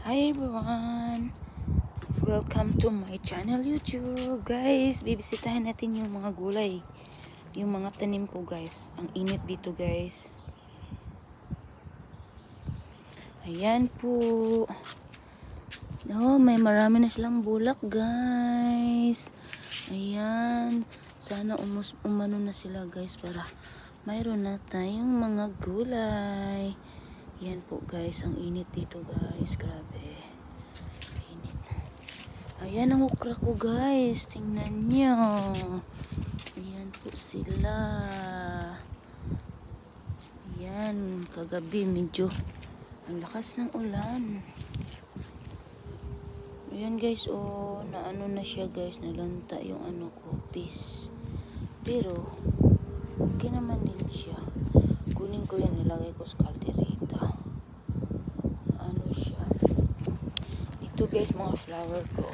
Hi everyone! Welcome to my channel YouTube. Guys, bibisitahin natin yung mga gulay. Yung mga tanim ko guys. Ang init dito guys. Ayan po. Oh, may marami na silang bulak guys. Ayan. Sana umano na sila guys para mayroon na tayong mga gulay. Yan po guys. Ang init dito guys. Grabe. Ayan ang okra ko guys. Tingnan nyo. Ayan po sila. Ayan. Kagabi medyo ang lakas ng ulan. Ayan guys. Oh, naano na siya guys. Nalanta yung ano ko. Peace. Pero okay naman din siya. Kunin ko yan. Nilagay ko sa kaldereta. Ano siya. Ito guys mga flower ko.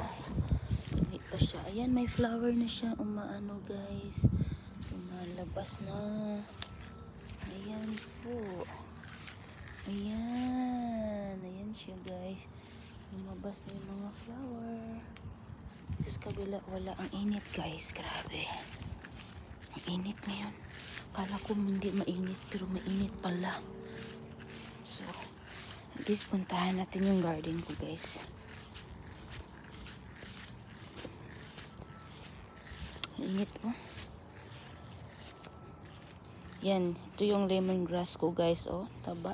Hindi pa siya. Ayan, may flower na siya. Umaano guys. Umalabas na. Ayan po. Ayan. Ayan siya guys. Lumabas na yung mga flower. Tapos kabila wala. Ang init guys. Grabe. Ang init ngayon. Kala ko hindi mainit. Pero mainit pala. So, guys, puntahan natin yung garden ko guys. Init oh. Yan, ito yung lemongrass ko guys oh, taba.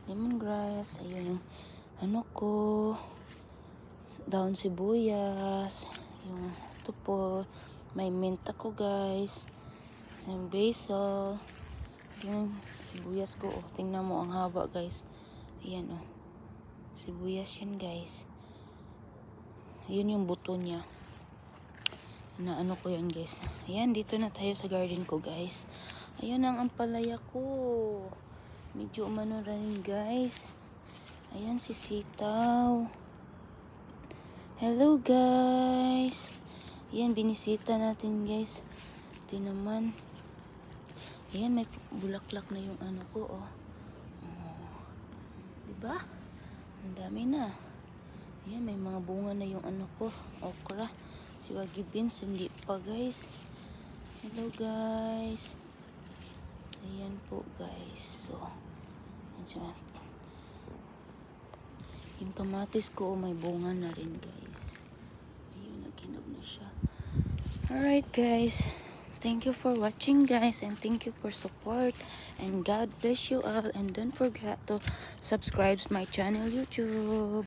Lemongrass, ayun yung ano ko, daon sibuyas, yung ito po, may mint ako guys, yung basil, yung sibuyas ko oh, tingnan mo ang haba guys. Ayan oh, sibuyas yan guys. Ayun yung buto niya. Na ano ko yan guys. Ayan, dito na tayo sa garden ko guys. Ayan ang ampalaya ko. Medyo umano rin guys. Ayan si sitaw. Hello guys. Ayan, binisita natin guys. Ito naman. Ayan, may bulaklak na yung ano ko oh. Oh. Diba? Ang dami na. Ayan, may mga bunga na yung ano ko. Okra. Si Wagyu beans, hindi pa guys. Hello guys. Ayan po guys. So, ayan. Yung kamatis ko, may bunga na rin guys. Ayun, naghinog na siya. Alright guys. Thank you for watching guys. And thank you for support. And God bless you all. And don't forget to subscribe my channel YouTube.